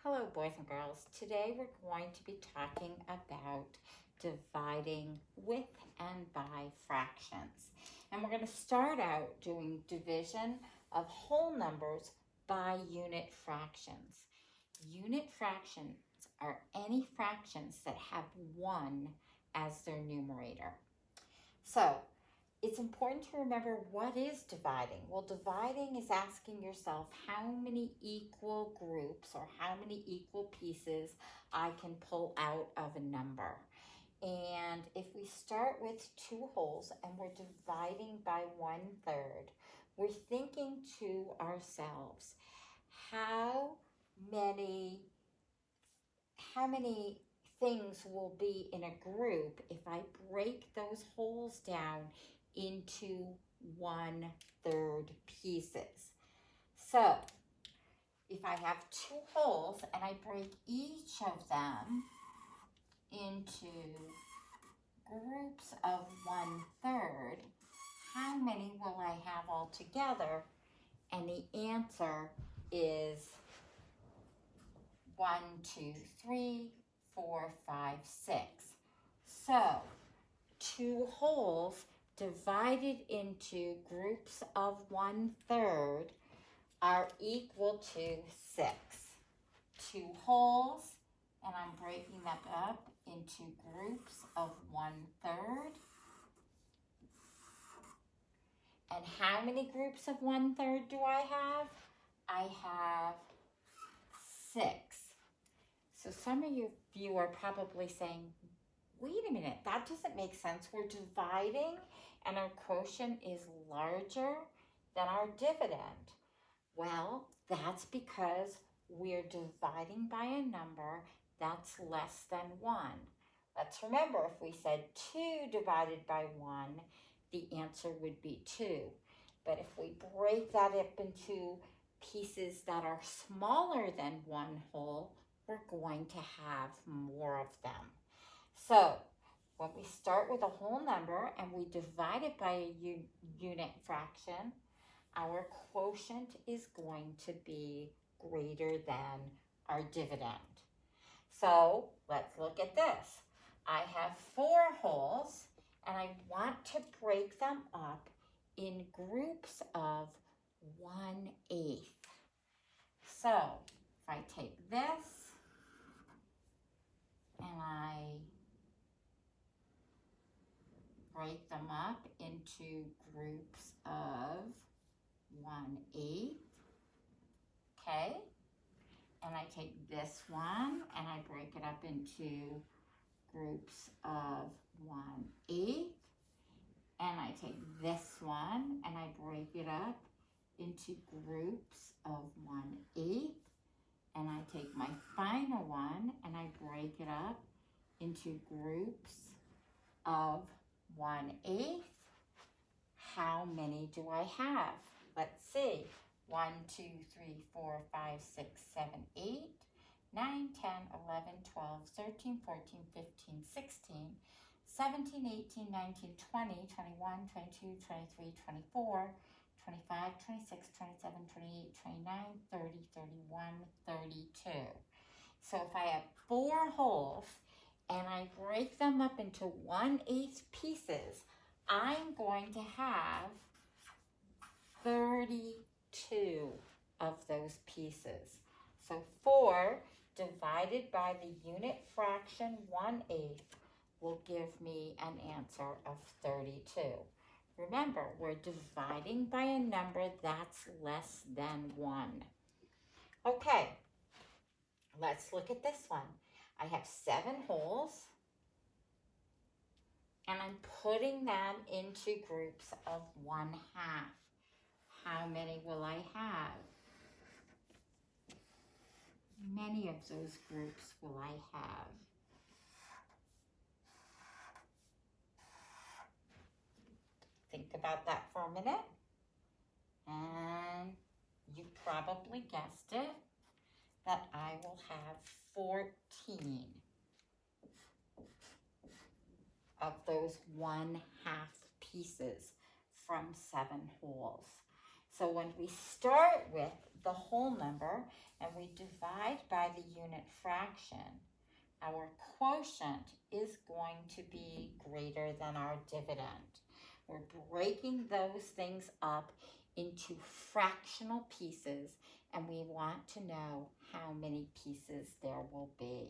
Hello, boys and girls. Today we're going to be talking about dividing with and by fractions. And we're going to start out doing division of whole numbers by unit fractions. Unit fractions are any fractions that have 1 as their numerator. So, it's important to remember what is dividing. Well, dividing is asking yourself how many equal groups or how many equal pieces I can pull out of a number. And if we start with 2 wholes and we're dividing by 1/3, we're thinking to ourselves, how many things will be in a group if I break those wholes down into 1/3 pieces. So if I have 2 wholes and I break each of them into groups of 1/3, how many will I have altogether? And the answer is 1, 2, 3, 4, 5, 6. So 2 wholes divided into groups of 1/3 are equal to 6. 2 wholes, and I'm breaking them up into groups of 1/3. And how many groups of 1/3 do I have? I have 6. So some of you are probably saying, wait a minute, that doesn't make sense. We're dividing and our quotient is larger than our dividend. Well, that's because we're dividing by a number that's less than 1. Let's remember, if we said 2 divided by 1, the answer would be 2. But if we break that up into pieces that are smaller than 1 whole, we're going to have more of them. So when we start with a whole number and we divide it by a unit fraction, our quotient is going to be greater than our dividend. So let's look at this. I have 4 wholes and I want to break them up in groups of 1/8. So if I take this and I break them up into groups of 1/8, okay? And I take this one and I break it up into groups of 1/8. And I take this one and I break it up into groups of 1/8. And I take my final one and I break it up into groups of 1/8. How many do I have? Let's see. 1, 2, 3, 4, 5, 6, 7, 8, 9, 10, 11, 12, 13, 14, 15, 16, 17, 18, 19, 20, 21, 22, 23, 24, 25, 26, 27, 28, 29, 30, 31, 32. So if I have 4 wholes and I break them up into 1/8 pieces, I'm going to have 32 of those pieces. So 4 divided by the unit fraction 1/8 will give me an answer of 32. Remember, we're dividing by a number that's less than 1. Okay, let's look at this one. I have 7 wholes and I'm putting them into groups of 1/2. How many will I have? Many of those groups will I have? Think about that for a minute. And you probably guessed it, that I will have 14 of those 1/2 pieces from 7 wholes. So when we start with the whole number and we divide by the unit fraction, our quotient is going to be greater than our dividend. We're breaking those things up into fractional pieces, and we want to know how many pieces there will be.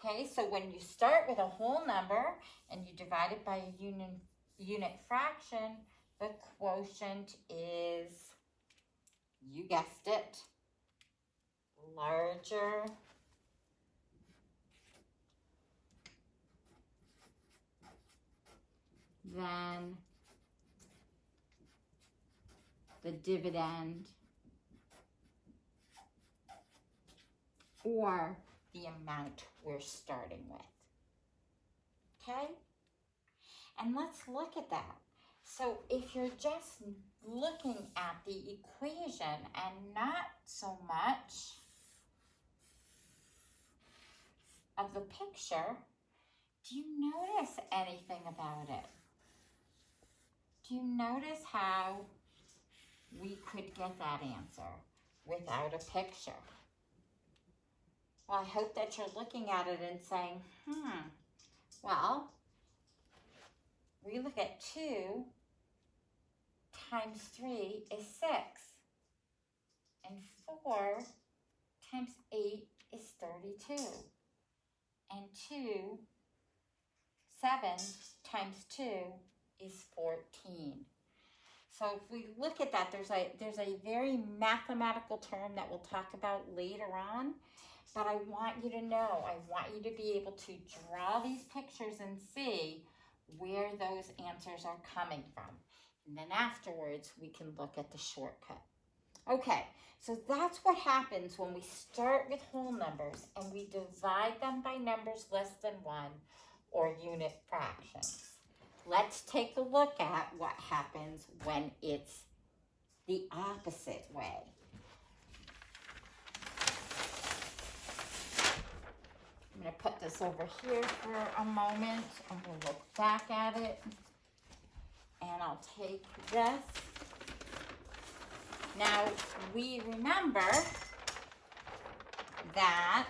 Okay, so when you start with a whole number and you divide it by a unit fraction, the quotient is, you guessed it, larger than the dividend or the amount we're starting with. Okay? And let's look at that. So if you're just looking at the equation and not so much of the picture, do you notice anything about it? Do you notice how we could get that answer without a picture? Well, I hope that you're looking at it and saying, well, we look at 2 times 3 is 6. And 4 times 8 is 32. And 7 times 2 is 14. So if we look at that, there's a very mathematical term that we'll talk about later on. But I want you to know, I want you to be able to draw these pictures and see where those answers are coming from. And then afterwards, we can look at the shortcut. Okay, so that's what happens when we start with whole numbers and we divide them by numbers less than 1 or unit fractions. Let's take a look at what happens when it's the opposite way. I'm going to put this over here for a moment and we'll look back at it. And I'll take this. Now, we remember that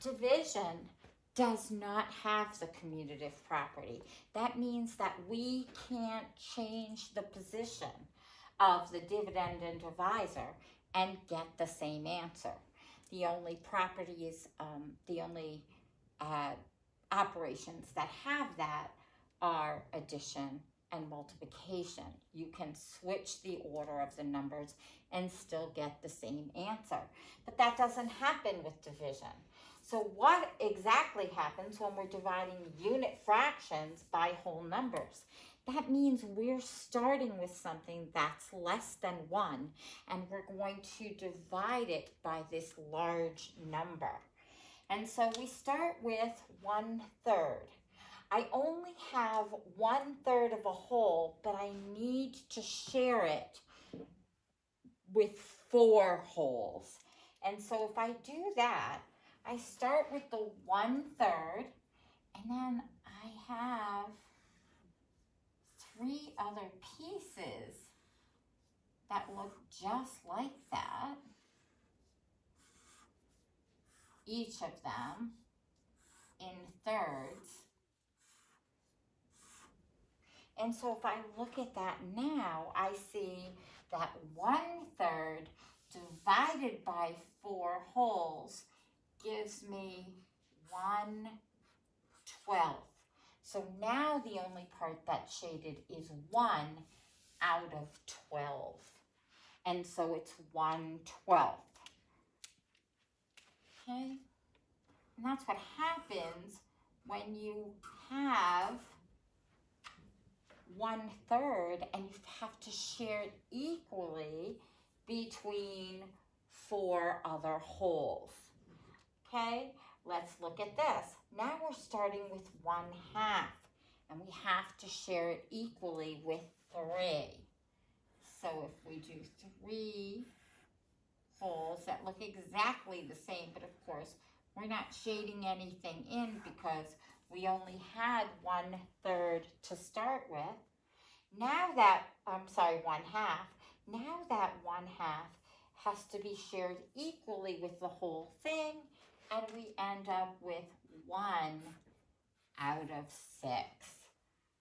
division does not have the commutative property. That means that we can't change the position of the dividend and divisor and get the same answer. The only properties, the only operations that have that are addition and multiplication. You can switch the order of the numbers and still get the same answer. But that doesn't happen with division. So what exactly happens when we're dividing unit fractions by whole numbers? That means we're starting with something that's less than 1, and we're going to divide it by this large number. And so we start with 1/3. I only have 1/3 of a whole, but I need to share it with 4 wholes. And so if I do that, I start with the 1/3, and then I have 3 other pieces that look just like that, each of them in thirds. And so if I look at that now, I see that 1/3 divided by 4 wholes gives me 1/12. So now the only part that's shaded is 1 out of 12. And so it's 1/12. Okay? And that's what happens when you have 1/3 and you have to share it equally between 4 other wholes. Okay, let's look at this. Now we're starting with 1/2 and we have to share it equally with 3. So if we do 3 wholes that look exactly the same, but of course we're not shading anything in because we only had 1/3 to start with. Now that, I'm sorry, 1/2. Now that 1/2 has to be shared equally with the whole thing, and we end up with 1 out of 6.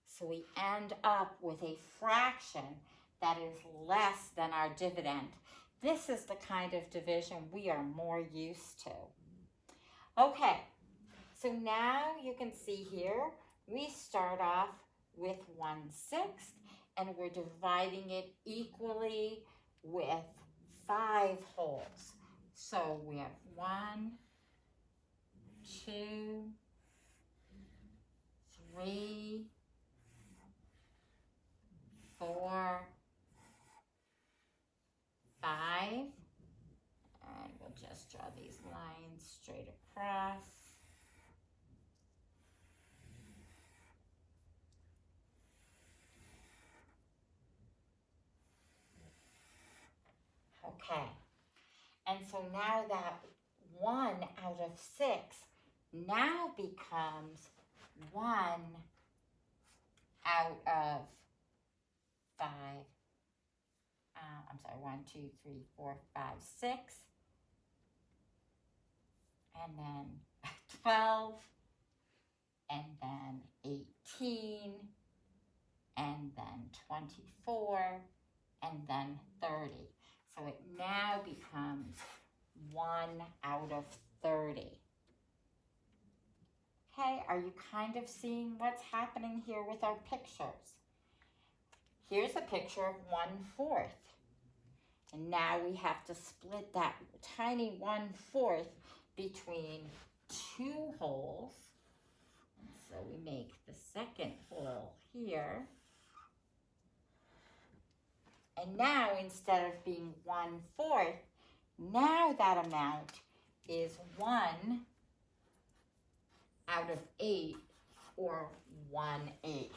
So we end up with a fraction that is less than our dividend. This is the kind of division we are more used to. Okay, so now you can see here, we start off with 1/6, and we're dividing it equally with 5 wholes. So we have 1, 2, 3, 4, 5, and we'll just draw these lines straight across. Okay, and so now that 1 out of 6 now becomes 1 out of 5. I'm sorry, 1, 2, 3, 4, 5, 6. And then 12. And then 18. And then 24. And then 30. So it now becomes 1 out of 30. Okay, are you kind of seeing what's happening here with our pictures? Here's a picture of 1/4. And now we have to split that tiny 1/4 between 2 holes. So we make the second hole here. And now instead of being 1/4, now that amount is 1 out of 8, or 1/8.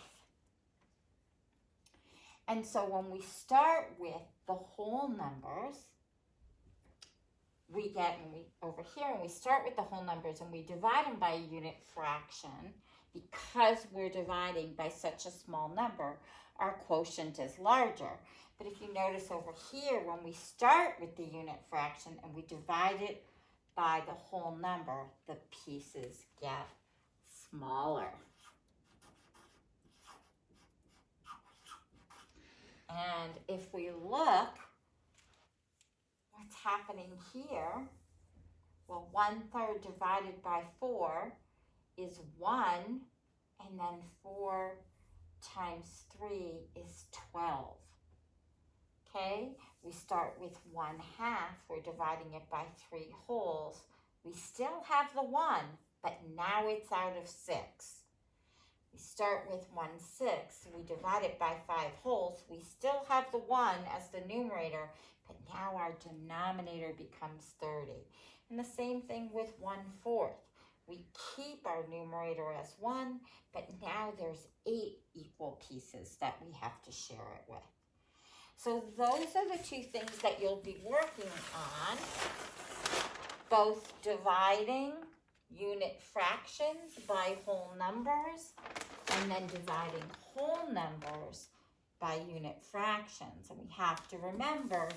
And so when we start with the whole numbers, we get, over here, and we start with the whole numbers and we divide them by a unit fraction, because we're dividing by such a small number, our quotient is larger. But if you notice over here, when we start with the unit fraction and we divide it by the whole number, the pieces get smaller. And if we look, what's happening here? Well, 1/3 divided by 4 is 1, and then 4 times 3 is 12. Okay, we start with 1/2, we're dividing it by 3 wholes. We still have the 1, but now it's out of 6. We start with 1/6, we divide it by 5 wholes. We still have the 1 as the numerator, but now our denominator becomes 30. And the same thing with 1/4. We keep our numerator as 1, but now there's 8 equal pieces that we have to share it with. So those are the 2 things that you'll be working on, both dividing unit fractions by whole numbers, and then dividing whole numbers by unit fractions. And we have to remember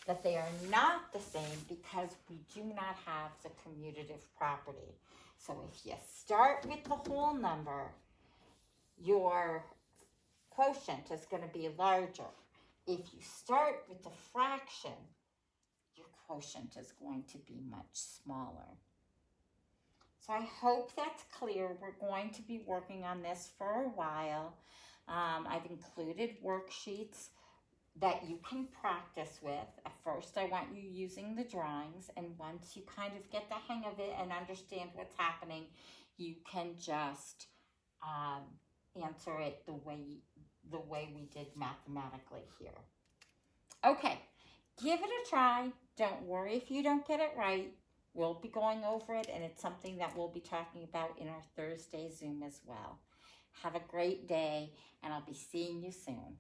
that they are not the same because we do not have the commutative property. So if you start with the whole number, your quotient is going to be larger. If you start with the fraction, your quotient is going to be much smaller. So I hope that's clear. We're going to be working on this for a while. I've included worksheets that you can practice with. At first, I want you using the drawings, and once you kind of get the hang of it and understand what's happening, you can just answer it the way we did mathematically here. Okay, give it a try. Don't worry if you don't get it right. We'll be going over it, and it's something that we'll be talking about in our Thursday Zoom as well. Have a great day, and I'll be seeing you soon.